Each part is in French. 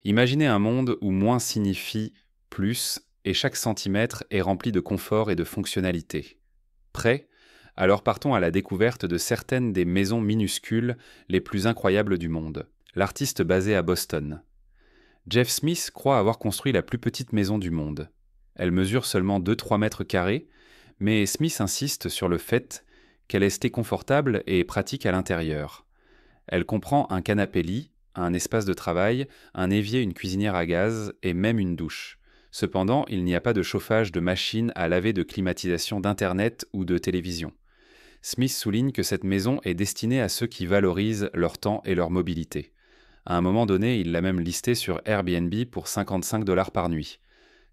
Imaginez un monde où moins signifie plus et chaque centimètre est rempli de confort et de fonctionnalité. Prêt? Alors partons à la découverte de certaines des maisons minuscules les plus incroyables du monde. L'artiste basé à Boston. Jeff Smith croit avoir construit la plus petite maison du monde. Elle mesure seulement 2-3 mètres carrés, mais Smith insiste sur le fait qu'elle est restée confortable et pratique à l'intérieur. Elle comprend un canapé-lit, un espace de travail, un évier, une cuisinière à gaz et même une douche. Cependant, il n'y a pas de chauffage de machine à laver, de climatisation d'Internet ou de télévision. Smith souligne que cette maison est destinée à ceux qui valorisent leur temps et leur mobilité. À un moment donné, il l'a même listée sur Airbnb pour 55 $ par nuit.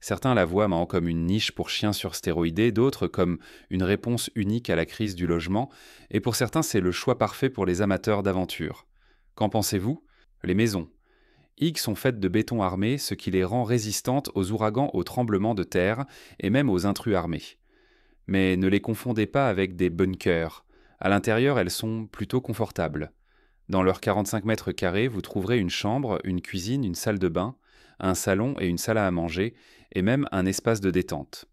Certains la voient maintenant comme une niche pour chiens sur stéroïdés, d'autres comme une réponse unique à la crise du logement, et pour certains c'est le choix parfait pour les amateurs d'aventure. Qu'en pensez-vous? Les maisons. Higgs sont faites de béton armé, ce qui les rend résistantes aux ouragans, aux tremblements de terre et même aux intrus armés. Mais ne les confondez pas avec des bunkers. À l'intérieur, elles sont plutôt confortables. Dans leurs 45 mètres carrés, vous trouverez une chambre, une cuisine, une salle de bain, un salon et une salle à manger, et même un espace de détente.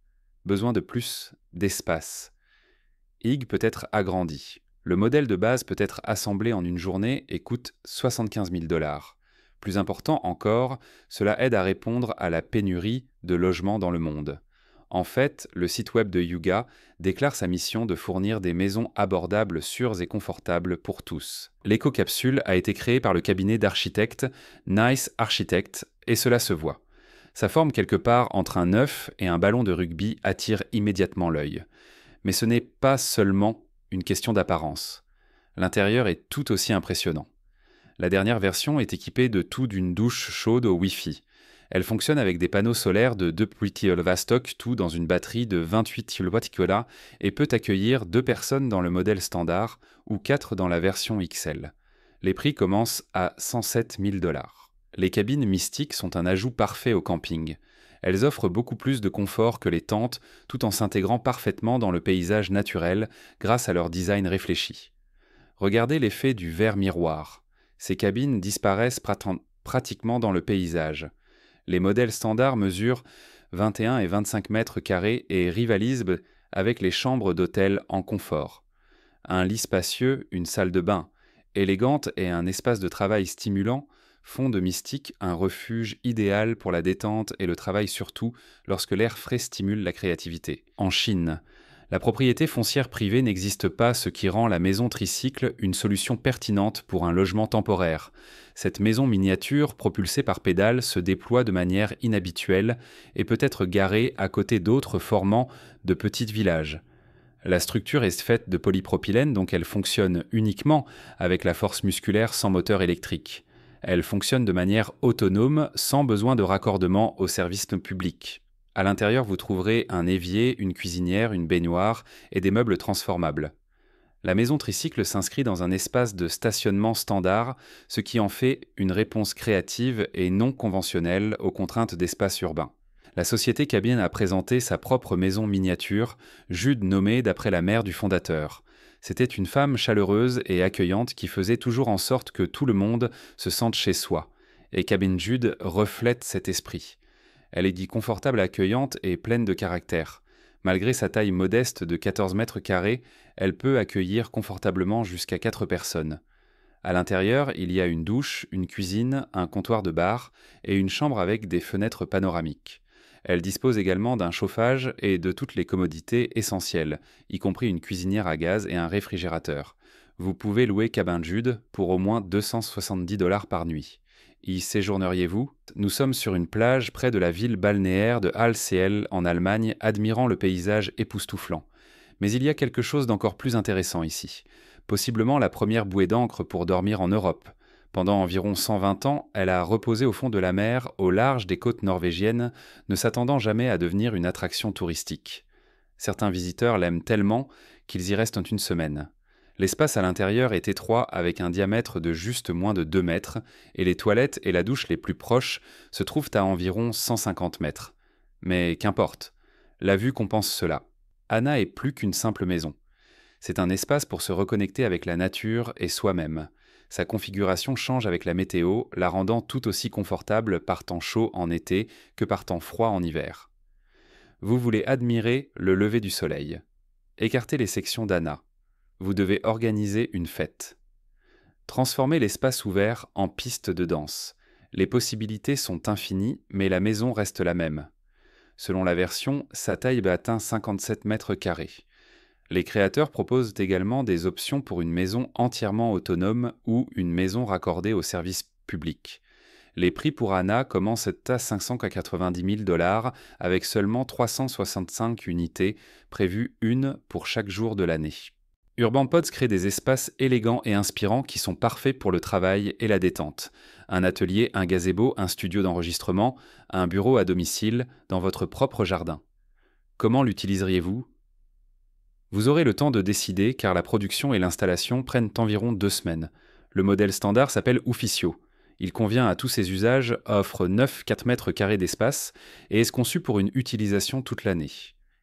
Besoin de plus d'espace. Higg peut être agrandi. Le modèle de base peut être assemblé en une journée et coûte 75 000 $. Plus important encore, cela aide à répondre à la pénurie de logements dans le monde. En fait, le site web de Yuga déclare sa mission de fournir des maisons abordables, sûres et confortables pour tous. L'éco-capsule a été créée par le cabinet d'architectes Nice Architect et cela se voit. Sa forme quelque part entre un œuf et un ballon de rugby attire immédiatement l'œil. Mais ce n'est pas seulement une question d'apparence. L'intérieur est tout aussi impressionnant. La dernière version est équipée de tout d'une douche chaude au Wi-Fi. Elle fonctionne avec des panneaux solaires de 2 Vostok, tout dans une batterie de 28 kWh et peut accueillir 2 personnes dans le modèle standard ou 4 dans la version XL. Les prix commencent à 107 000 $. Les cabines mystiques sont un ajout parfait au camping. Elles offrent beaucoup plus de confort que les tentes, tout en s'intégrant parfaitement dans le paysage naturel grâce à leur design réfléchi. Regardez l'effet du verre miroir. Ces cabines disparaissent pratiquement dans le paysage. Les modèles standards mesurent 21 et 25 mètres carrés et rivalisent avec les chambres d'hôtel en confort. Un lit spacieux, une salle de bain élégante et un espace de travail stimulant font de Mystique un refuge idéal pour la détente et le travail, surtout lorsque l'air frais stimule la créativité. En Chine, la propriété foncière privée n'existe pas, ce qui rend la maison tricycle une solution pertinente pour un logement temporaire. Cette maison miniature, propulsée par pédales, se déploie de manière inhabituelle et peut être garée à côté d'autres formant de petits villages. La structure est faite de polypropylène, donc elle fonctionne uniquement avec la force musculaire sans moteur électrique. Elle fonctionne de manière autonome, sans besoin de raccordement au service public. À l'intérieur, vous trouverez un évier, une cuisinière, une baignoire et des meubles transformables. La maison tricycle s'inscrit dans un espace de stationnement standard, ce qui en fait une réponse créative et non conventionnelle aux contraintes d'espace urbain. La société Cabine a présenté sa propre maison miniature, Jude nommée d'après la mère du fondateur. C'était une femme chaleureuse et accueillante qui faisait toujours en sorte que tout le monde se sente chez soi. Et Cabine Jude reflète cet esprit. Elle est dit confortable, accueillante et pleine de caractère. Malgré sa taille modeste de 14 mètres carrés, elle peut accueillir confortablement jusqu'à 4 personnes. À l'intérieur, il y a une douche, une cuisine, un comptoir de bar et une chambre avec des fenêtres panoramiques. Elle dispose également d'un chauffage et de toutes les commodités essentielles, y compris une cuisinière à gaz et un réfrigérateur. Vous pouvez louer Cabin Jude pour au moins 270 $ par nuit. Y séjourneriez-vous? Nous sommes sur une plage près de la ville balnéaire de Alseel en Allemagne, admirant le paysage époustouflant. Mais il y a quelque chose d'encore plus intéressant ici. Possiblement la première bouée d'encre pour dormir en Europe. Pendant environ 120 ans, elle a reposé au fond de la mer, au large des côtes norvégiennes, ne s'attendant jamais à devenir une attraction touristique. Certains visiteurs l'aiment tellement qu'ils y restent une semaine. L'espace à l'intérieur est étroit avec un diamètre de juste moins de 2 mètres et les toilettes et la douche les plus proches se trouvent à environ 150 mètres. Mais qu'importe, la vue compense cela. Anna est plus qu'une simple maison. C'est un espace pour se reconnecter avec la nature et soi-même. Sa configuration change avec la météo, la rendant tout aussi confortable par temps chaud en été que par temps froid en hiver. Vous voulez admirer le lever du soleil. Écartez les sections d'Anna. Vous devez organiser une fête. Transformez l'espace ouvert en piste de danse. Les possibilités sont infinies, mais la maison reste la même. Selon la version, sa taille atteint 57 mètres carrés. Les créateurs proposent également des options pour une maison entièrement autonome ou une maison raccordée au service public. Les prix pour Anna commencent à 590 000 $ avec seulement 365 unités, prévues une pour chaque jour de l'année. Urban Pods crée des espaces élégants et inspirants qui sont parfaits pour le travail et la détente. Un atelier, un gazebo, un studio d'enregistrement, un bureau à domicile, dans votre propre jardin. Comment l'utiliseriez-vous ? Vous aurez le temps de décider car la production et l'installation prennent environ 2 semaines. Le modèle standard s'appelle Ufficio. Il convient à tous ses usages, offre 4 mètres carrés d'espace et est conçu pour une utilisation toute l'année.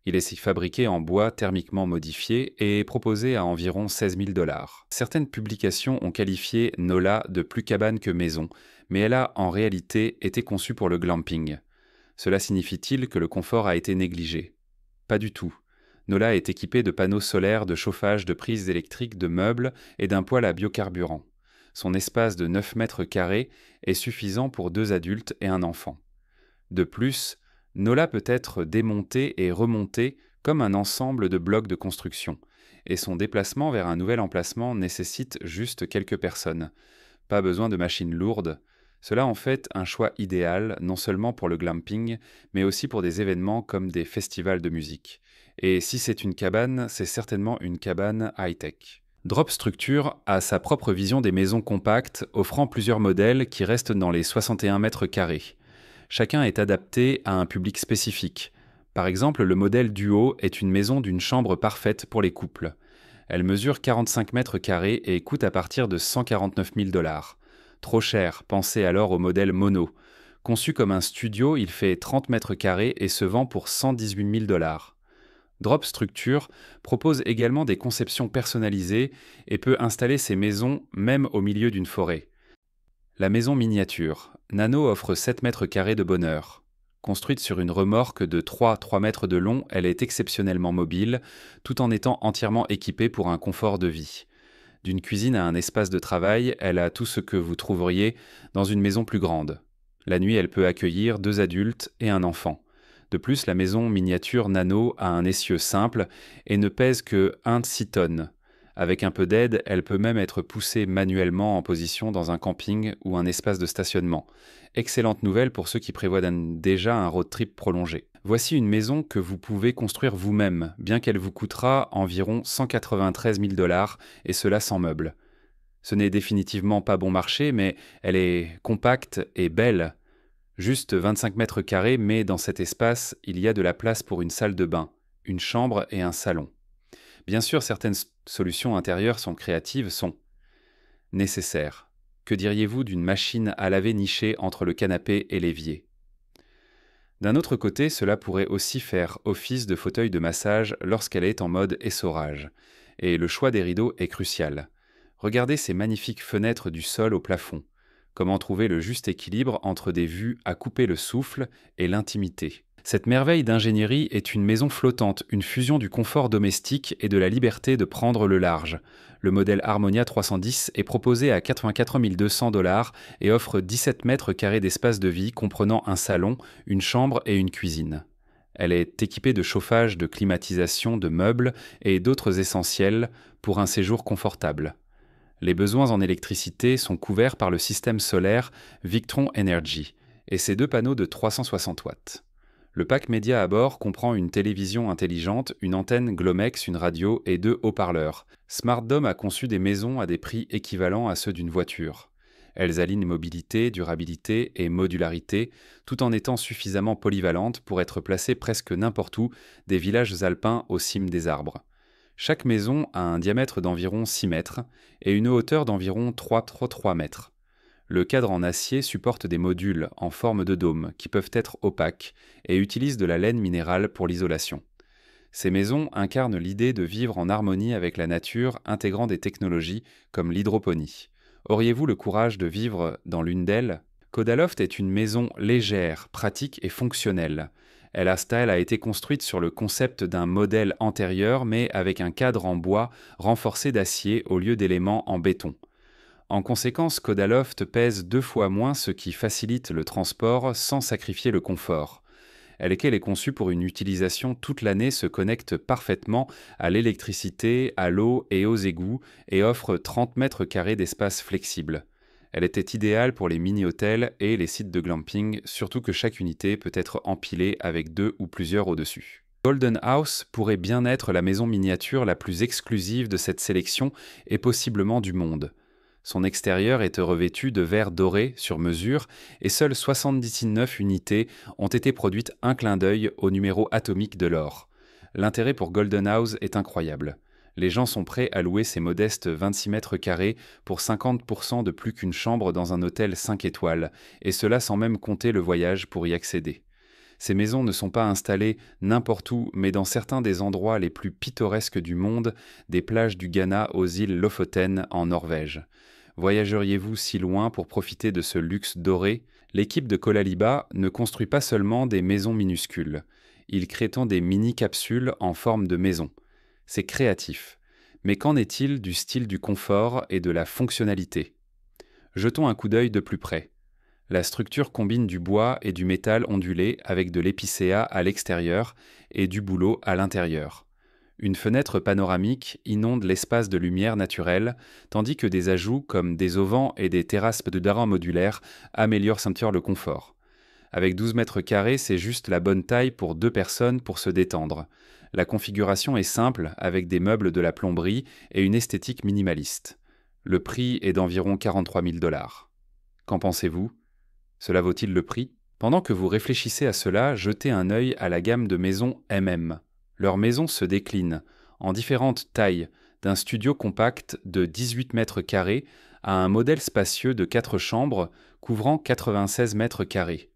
Il est fabriqué en bois thermiquement modifié et est proposé à environ 16 000 $. Certaines publications ont qualifié Nola de plus cabane que maison, mais elle a en réalité été conçue pour le glamping. Cela signifie-t-il que le confort a été négligé ? Pas du tout. Nola est équipé de panneaux solaires, de chauffage, de prises électriques, de meubles et d'un poêle à biocarburant. Son espace de 9 mètres carrés est suffisant pour 2 adultes et un enfant. De plus, Nola peut être démonté et remonté comme un ensemble de blocs de construction, et son déplacement vers un nouvel emplacement nécessite juste quelques personnes. Pas besoin de machines lourdes. Cela en fait un choix idéal non seulement pour le glamping, mais aussi pour des événements comme des festivals de musique. Et si c'est une cabane, c'est certainement une cabane high-tech. Drop Structure a sa propre vision des maisons compactes, offrant plusieurs modèles qui restent dans les 61 mètres carrés. Chacun est adapté à un public spécifique. Par exemple, le modèle Duo est une maison d'une chambre parfaite pour les couples. Elle mesure 45 mètres carrés et coûte à partir de 149 000 $. Trop cher, pensez alors au modèle Mono. Conçu comme un studio, il fait 30 mètres carrés et se vend pour 118 000 $. Drop Structure propose également des conceptions personnalisées et peut installer ses maisons même au milieu d'une forêt. La maison miniature. Nano offre 7 mètres carrés de bonheur. Construite sur une remorque de 3 mètres de long, elle est exceptionnellement mobile, tout en étant entièrement équipée pour un confort de vie. D'une cuisine à un espace de travail, elle a tout ce que vous trouveriez dans une maison plus grande. La nuit, elle peut accueillir 2 adultes et un enfant. De plus, la maison miniature Nano a un essieu simple et ne pèse que 6 tonnes. Avec un peu d'aide, elle peut même être poussée manuellement en position dans un camping ou un espace de stationnement. Excellente nouvelle pour ceux qui prévoient déjà un road trip prolongé. Voici une maison que vous pouvez construire vous-même, bien qu'elle vous coûtera environ 193 000 $, et cela sans meubles. Ce n'est définitivement pas bon marché, mais elle est compacte et belle. Juste 25 mètres carrés, mais dans cet espace, il y a de la place pour une salle de bain, une chambre et un salon. Bien sûr, certaines solutions intérieures sont nécessaires. Que diriez-vous d'une machine à laver nichée entre le canapé et l'évier ? D'un autre côté, cela pourrait aussi faire office de fauteuil de massage lorsqu'elle est en mode essorage. Et le choix des rideaux est crucial. Regardez ces magnifiques fenêtres du sol au plafond. Comment trouver le juste équilibre entre des vues à couper le souffle et l'intimité ? Cette merveille d'ingénierie est une maison flottante, une fusion du confort domestique et de la liberté de prendre le large. Le modèle Harmonia 310 est proposé à 84 200 $ et offre 17 mètres carrés d'espace de vie comprenant un salon, une chambre et une cuisine. Elle est équipée de chauffage, de climatisation, de meubles et d'autres essentiels pour un séjour confortable. Les besoins en électricité sont couverts par le système solaire Victron Energy et ses 2 panneaux de 360 watts. Le pack média à bord comprend une télévision intelligente, une antenne Glomex, une radio et 2 haut-parleurs. SmartDome a conçu des maisons à des prix équivalents à ceux d'une voiture. Elles alignent mobilité, durabilité et modularité, tout en étant suffisamment polyvalentes pour être placées presque n'importe où, des villages alpins aux cimes des arbres. Chaque maison a un diamètre d'environ 6 mètres et une hauteur d'environ 3 mètres. Le cadre en acier supporte des modules en forme de dôme qui peuvent être opaques et utilisent de la laine minérale pour l'isolation. Ces maisons incarnent l'idée de vivre en harmonie avec la nature, intégrant des technologies comme l'hydroponie. Auriez-vous le courage de vivre dans l'une d'elles? Codaloft est une maison légère, pratique et fonctionnelle. Elle a été construite sur le concept d'un modèle antérieur, mais avec un cadre en bois renforcé d'acier au lieu d'éléments en béton. En conséquence, Codaloft pèse 2 fois moins, ce qui facilite le transport sans sacrifier le confort. Elle est conçue pour une utilisation toute l'année, se connecte parfaitement à l'électricité, à l'eau et aux égouts et offre 30 mètres carrés d'espace flexible. Elle était idéale pour les mini-hôtels et les sites de glamping, surtout que chaque unité peut être empilée avec 2 ou plusieurs au-dessus. Golden House pourrait bien être la maison miniature la plus exclusive de cette sélection et possiblement du monde. Son extérieur est revêtu de verre doré sur mesure et seules 79 unités ont été produites un clin d'œil au numéro atomique de l'or. L'intérêt pour Golden House est incroyable. Les gens sont prêts à louer ces modestes 26 mètres carrés pour 50% de plus qu'une chambre dans un hôtel 5 étoiles, et cela sans même compter le voyage pour y accéder. Ces maisons ne sont pas installées n'importe où, mais dans certains des endroits les plus pittoresques du monde, des plages du Ghana aux îles Lofoten en Norvège. Voyageriez-vous si loin pour profiter de ce luxe doré? L'équipe de Kolaliba ne construit pas seulement des maisons minuscules. Ils créent des mini-capsules en forme de maison. C'est créatif. Mais qu'en est-il du style du confort et de la fonctionnalité? Jetons un coup d'œil de plus près. La structure combine du bois et du métal ondulé avec de l'épicéa à l'extérieur et du bouleau à l'intérieur. Une fenêtre panoramique inonde l'espace de lumière naturelle, tandis que des ajouts comme des auvents et des terrasses de darins modulaires améliorent le confort. Avec 12 mètres carrés, c'est juste la bonne taille pour 2 personnes pour se détendre. La configuration est simple, avec des meubles de la plomberie et une esthétique minimaliste. Le prix est d'environ 43 000 $. Qu'en pensez-vous? Cela vaut-il le prix? Pendant que vous réfléchissez à cela, jetez un œil à la gamme de maisons MM. Leurs maisons se déclinent en différentes tailles, d'un studio compact de 18 mètres carrés à un modèle spacieux de 4 chambres couvrant 96 mètres carrés.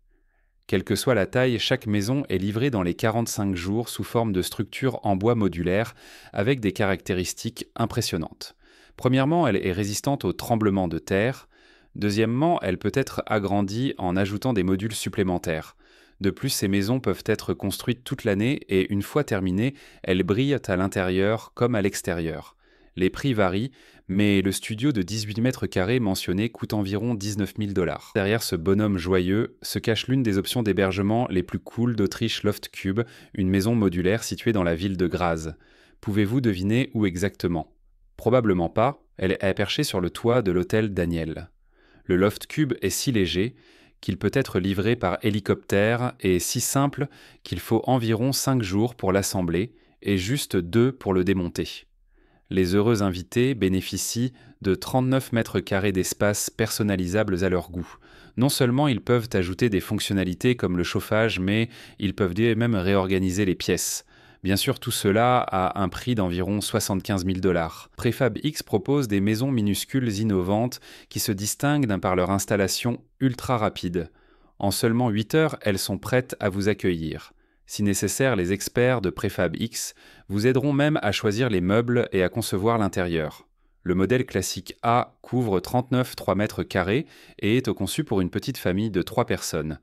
Quelle que soit la taille, chaque maison est livrée dans les 45 jours sous forme de structure en bois modulaire avec des caractéristiques impressionnantes. Premièrement, elle est résistante aux tremblements de terre. Deuxièmement, elle peut être agrandie en ajoutant des modules supplémentaires. De plus, ces maisons peuvent être construites toute l'année et une fois terminées, elles brillent à l'intérieur comme à l'extérieur. Les prix varient, mais le studio de 18 mètres carrés mentionné coûte environ 19 000 $. Derrière ce bonhomme joyeux se cache l'une des options d'hébergement les plus cool d'Autriche, Loft Cube, une maison modulaire située dans la ville de Graz. Pouvez-vous deviner où exactement? Probablement pas, elle est perchée sur le toit de l'hôtel Daniel. Le Loft Cube est si léger qu'il peut être livré par hélicoptère et si simple qu'il faut environ 5 jours pour l'assembler et juste 2 pour le démonter. Les heureux invités bénéficient de 39 mètres carrés d'espace personnalisables à leur goût. Non seulement ils peuvent ajouter des fonctionnalités comme le chauffage, mais ils peuvent même réorganiser les pièces. Bien sûr, tout cela a un prix d'environ 75 000 $. Prefab X propose des maisons minuscules innovantes qui se distinguent par leur installation ultra rapide. En seulement 8 heures, elles sont prêtes à vous accueillir. Si nécessaire, les experts de Prefab X vous aideront même à choisir les meubles et à concevoir l'intérieur. Le modèle classique A couvre 39,3 mètres carrés et est conçu pour une petite famille de 3 personnes.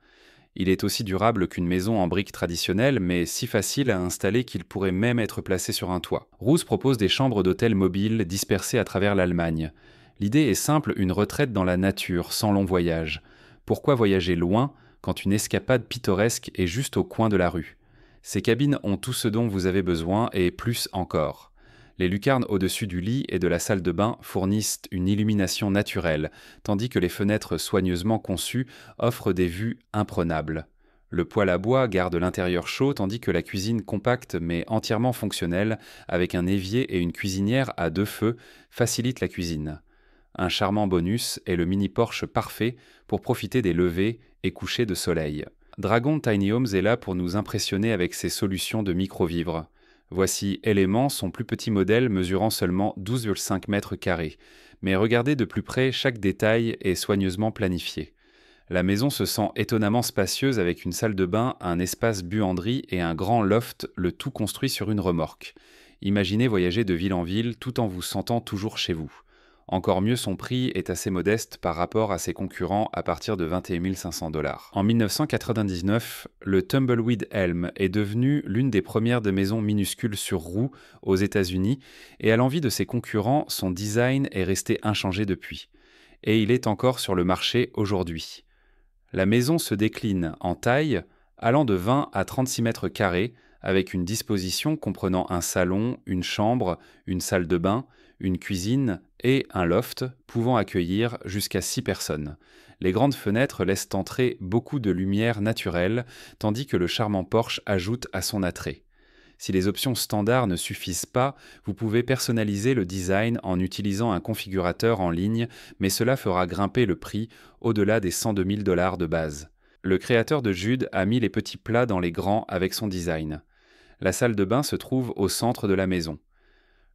Il est aussi durable qu'une maison en briques traditionnelle, mais si facile à installer qu'il pourrait même être placé sur un toit. Roos propose des chambres d'hôtel mobiles dispersées à travers l'Allemagne. L'idée est simple, une retraite dans la nature, sans long voyage. Pourquoi voyager loin quand une escapade pittoresque est juste au coin de la rue? Ces cabines ont tout ce dont vous avez besoin et plus encore. Les lucarnes au-dessus du lit et de la salle de bain fournissent une illumination naturelle, tandis que les fenêtres soigneusement conçues offrent des vues imprenables. Le poêle à bois garde l'intérieur chaud, tandis que la cuisine compacte mais entièrement fonctionnelle, avec un évier et une cuisinière à 2 feux, facilite la cuisine. Un charmant bonus est le mini-porche parfait pour profiter des levées et couchers de soleil. Dragon Tiny Homes est là pour nous impressionner avec ses solutions de micro-vivre. Voici Element, son plus petit modèle mesurant seulement 12,5 mètres carrés. Mais regardez de plus près, chaque détail est soigneusement planifié. La maison se sent étonnamment spacieuse avec une salle de bain, un espace buanderie et un grand loft, le tout construit sur une remorque. Imaginez voyager de ville en ville tout en vous sentant toujours chez vous. Encore mieux, son prix est assez modeste par rapport à ses concurrents à partir de 21 500 $. En 1999, le Tumbleweed Elm est devenu l'une des premières de maisons minuscules sur roues aux États-Unis et à l'envi de ses concurrents, son design est resté inchangé depuis. Et il est encore sur le marché aujourd'hui. La maison se décline en taille allant de 20 à 36 mètres carrés avec une disposition comprenant un salon, une chambre, une salle de bain, une cuisine et un loft pouvant accueillir jusqu'à 6 personnes. Les grandes fenêtres laissent entrer beaucoup de lumière naturelle, tandis que le charmant porche ajoute à son attrait. Si les options standards ne suffisent pas, vous pouvez personnaliser le design en utilisant un configurateur en ligne, mais cela fera grimper le prix au-delà des 102 000 $ de base. Le créateur de Jude a mis les petits plats dans les grands avec son design. La salle de bain se trouve au centre de la maison.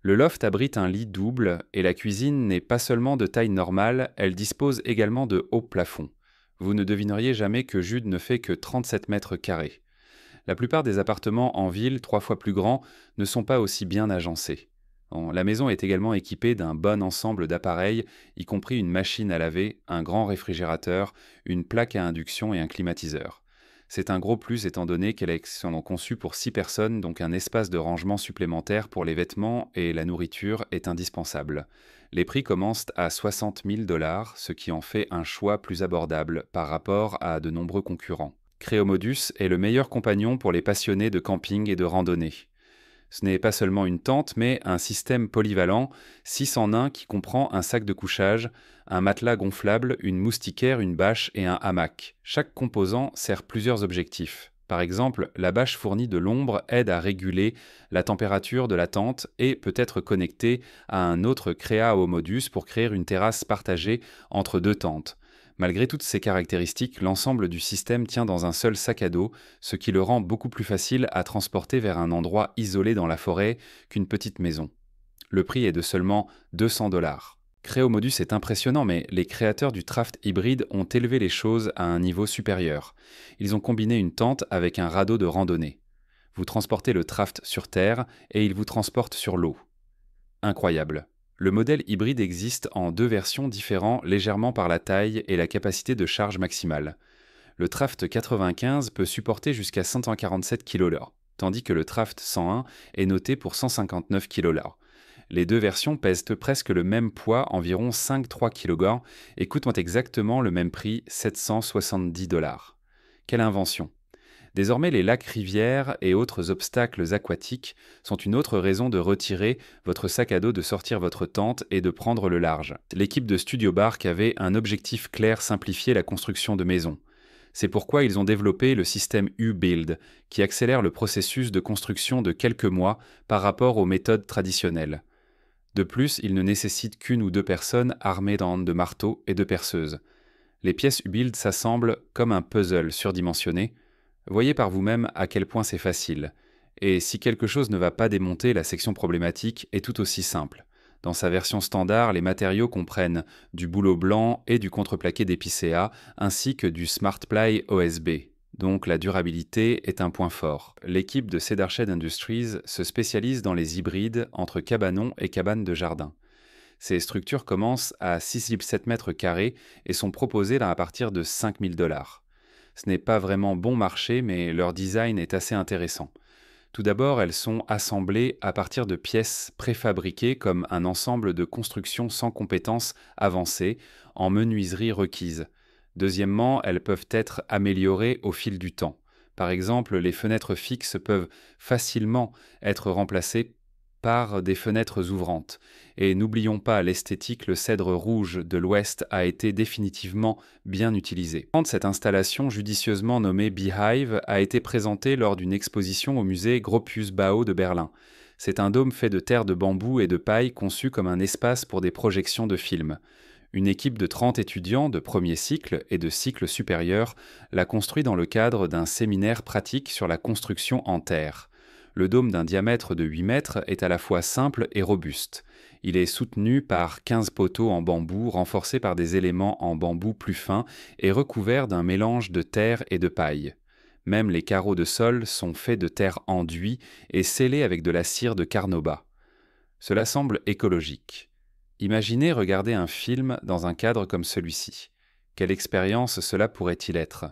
Le loft abrite un lit double et la cuisine n'est pas seulement de taille normale, elle dispose également de hauts plafonds. Vous ne devineriez jamais que Jude ne fait que 37 mètres carrés. La plupart des appartements en ville, 3 fois plus grands, ne sont pas aussi bien agencés. La maison est également équipée d'un bon ensemble d'appareils, y compris une machine à laver, un grand réfrigérateur, une plaque à induction et un climatiseur. C'est un gros plus étant donné qu'elle est conçue pour 6 personnes, donc un espace de rangement supplémentaire pour les vêtements et la nourriture est indispensable. Les prix commencent à 60 000 $, ce qui en fait un choix plus abordable par rapport à de nombreux concurrents. Creomodus est le meilleur compagnon pour les passionnés de camping et de randonnée. Ce n'est pas seulement une tente, mais un système polyvalent, 6 en 1 qui comprend un sac de couchage, un matelas gonflable, une moustiquaire, une bâche et un hamac. Chaque composant sert plusieurs objectifs. Par exemple, la bâche fournie de l'ombre aide à réguler la température de la tente et peut être connectée à un autre Creomodus pour créer une terrasse partagée entre 2 tentes. Malgré toutes ces caractéristiques, l'ensemble du système tient dans un seul sac à dos, ce qui le rend beaucoup plus facile à transporter vers un endroit isolé dans la forêt qu'une petite maison. Le prix est de seulement 200 $. Creomodus est impressionnant, mais les créateurs du Traft hybride ont élevé les choses à un niveau supérieur. Ils ont combiné une tente avec un radeau de randonnée. Vous transportez le Traft sur terre et il vous transporte sur l'eau. Incroyable. Le modèle hybride existe en 2 versions différentes légèrement par la taille et la capacité de charge maximale. Le Traft 95 peut supporter jusqu'à 147 kg, tandis que le Traft 101 est noté pour 159 kg. Les 2 versions pèsent presque le même poids, environ 5,3 kg, et coûtent exactement le même prix, 770 $. Quelle invention! Désormais, les lacs, rivières et autres obstacles aquatiques sont une autre raison de retirer votre sac à dos, de sortir votre tente et de prendre le large. L'équipe de Studio Bark avait un objectif clair: simplifier la construction de maisons. C'est pourquoi ils ont développé le système U-Build, qui accélère le processus de construction de quelques mois par rapport aux méthodes traditionnelles. De plus, il ne nécessite qu'une ou 2 personnes armées de marteaux et de perceuses. Les pièces U-Build s'assemblent comme un puzzle surdimensionné. Voyez par vous-même à quel point c'est facile. Et si quelque chose ne va pas démonter, la section problématique est tout aussi simple. Dans sa version standard, les matériaux comprennent du bouleau blanc et du contreplaqué d'épicéa, ainsi que du SmartPly OSB. Donc la durabilité est un point fort. L'équipe de Cedarshed Industries se spécialise dans les hybrides entre cabanons et cabanes de jardin. Ces structures commencent à 6,7 mètres carrés et sont proposées à partir de 5 000 $. Ce n'est pas vraiment bon marché, mais leur design est assez intéressant. Tout d'abord, elles sont assemblées à partir de pièces préfabriquées comme un ensemble de constructions sans compétences avancées, en menuiserie requise. Deuxièmement, elles peuvent être améliorées au fil du temps. Par exemple, les fenêtres fixes peuvent facilement être remplacées par des fenêtres ouvrantes. Et n'oublions pas l'esthétique, le cèdre rouge de l'Ouest a été définitivement bien utilisé. Cette installation judicieusement nommée Beehive a été présentée lors d'une exposition au musée Gropius Bau de Berlin. C'est un dôme fait de terre de bambou et de paille conçu comme un espace pour des projections de films. Une équipe de 30 étudiants de premier cycle et de cycle supérieur l'a construit dans le cadre d'un séminaire pratique sur la construction en terre. Le dôme d'un diamètre de 8 mètres est à la fois simple et robuste. Il est soutenu par 15 poteaux en bambou renforcés par des éléments en bambou plus fins et recouvert d'un mélange de terre et de paille. Même les carreaux de sol sont faits de terre enduit et scellés avec de la cire de carnauba. Cela semble écologique. Imaginez regarder un film dans un cadre comme celui-ci. Quelle expérience cela pourrait-il être?